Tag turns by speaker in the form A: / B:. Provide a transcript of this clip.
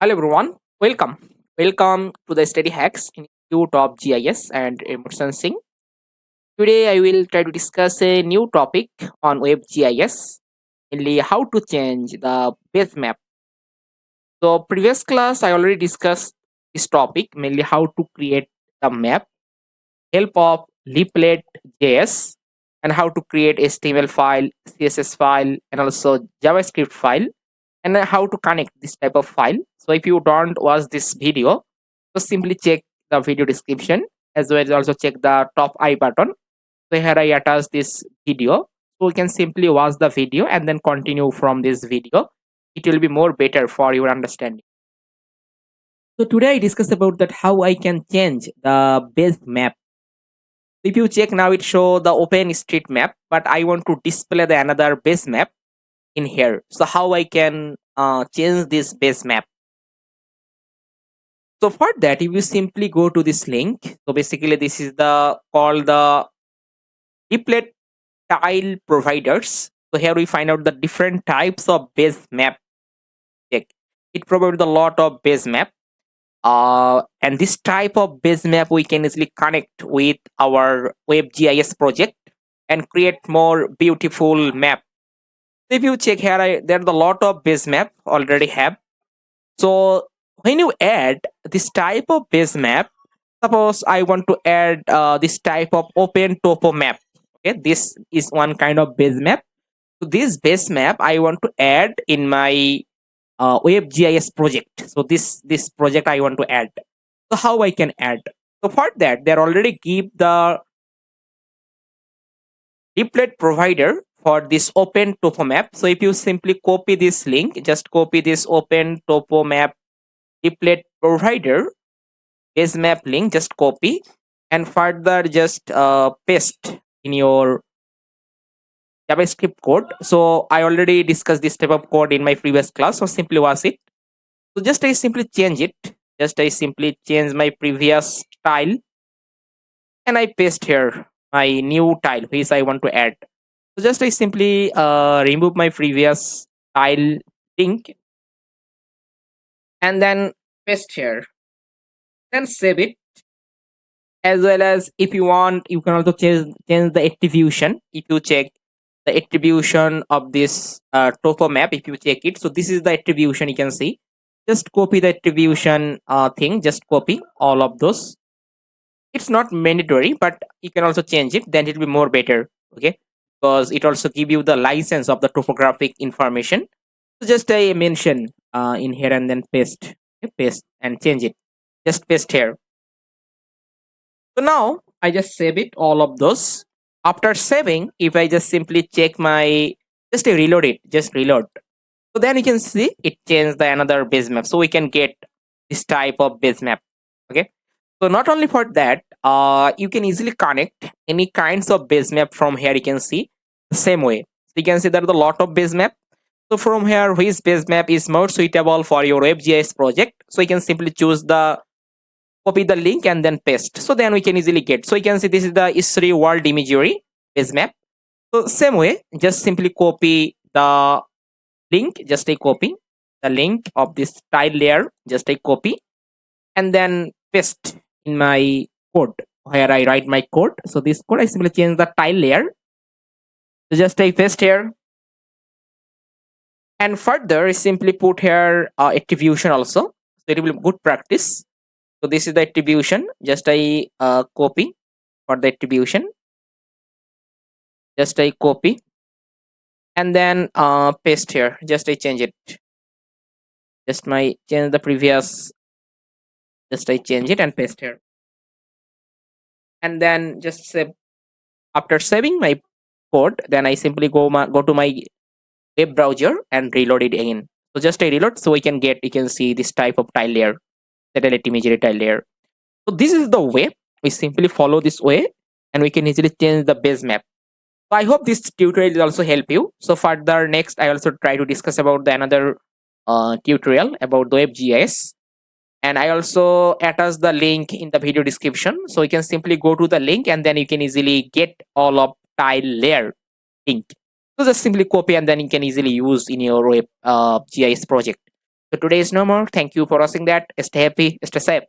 A: Hello everyone, welcome to the Study Hacks Institute of GIS and Remote Sensing. Today I will try to discuss a new topic on WebGIS, mainly how to change the base map. So previous class I already discussed this topic, mainly how to create the map, help of Leaflet JS, and how to create HTML file, CSS file, and also JavaScript file, and how to connect this type of file. So if you don't watch this video, so simply check the video description, as well as also check the top I button. So here I attach this video, so you can simply watch the video and then continue from this video. It will be more better for your understanding. So today I discuss about that how I can change the base map. If you check now, it show the OpenStreetMap, but I want to display the another base map in here. So how I can change this base map? So for that, if you simply go to this link, so basically this is the called the Leaflet tile providers. So here we find out the different types of base map. Check. It provides a lot of base map. And this type of base map we can easily connect with our WebGIS project and create more beautiful map. So if you check here, there are a lot of base map already have. So when you add this type of base map, suppose I want to add this type of open topo map. Okay, this is one kind of base map. So this base map I want to add in my WebGIS project. So this project I want to add. So how I can add? So for that, they already give the template provider for this open topo map. So if you simply copy this link, just copy this open topo map template provider base map link, just copy and further just paste in your JavaScript code. So I already discussed this type of code in my previous class, so simply was it. So just I simply change it. Just I simply change my previous tile and I paste here my new tile which I want to add. So just I simply remove my previous tile link and then paste here. Then save it. As well as if you want, you can also change the attribution. If you check the attribution of this topo map, if you check it, so this is the attribution you can see. Just copy the attribution thing, just copy all of those. It's not mandatory, but you can also change it, then it will be more better. Okay, because it also give you the license of the topographic information. So just I mention in here and then paste. Okay, paste and change it. Just paste here. So now I just save it, all of those. After saving, if I just simply check my, just reload it, just reload. So then you can see it changed the another base map. So we can get this type of base map. Okay. So not only for that, you can easily connect any kinds of base map from here. You can see the same way. So you can see there are a lot of base map. So from here, which base map is more suitable for your WebGIS project? So you can simply choose the copy the link and then paste. So then we can easily get. So you can see this is the Isri world imagery base map. So same way, just simply copy the link, just a copy the link of this tile layer, just a copy and then paste in my code where I write my code. So this code I simply change the tile layer. So just I paste here. And further I simply put here attribution also. So it will be good practice. So this is the attribution. Just I copy for the attribution. Just I copy and then paste here. Just I change it. Just my change the previous. Just I change it and paste here. And then just save. After saving my code, then I simply go to my web browser and reload it again. So just I reload, so we can get, you can see this type of tile layer, satellite imagery tile layer. So this is the way we simply follow this way, and we can easily change the base map. So I hope this tutorial will also help you. So further next, I also try to discuss about the another tutorial about the WebGIS, and I also attach the link in the video description. So you can simply go to the link, and then you can easily get all of tile layer link. So just simply copy and then you can easily use in your web GIS project. So today is no more. Thank you for watching that. Stay happy, stay safe.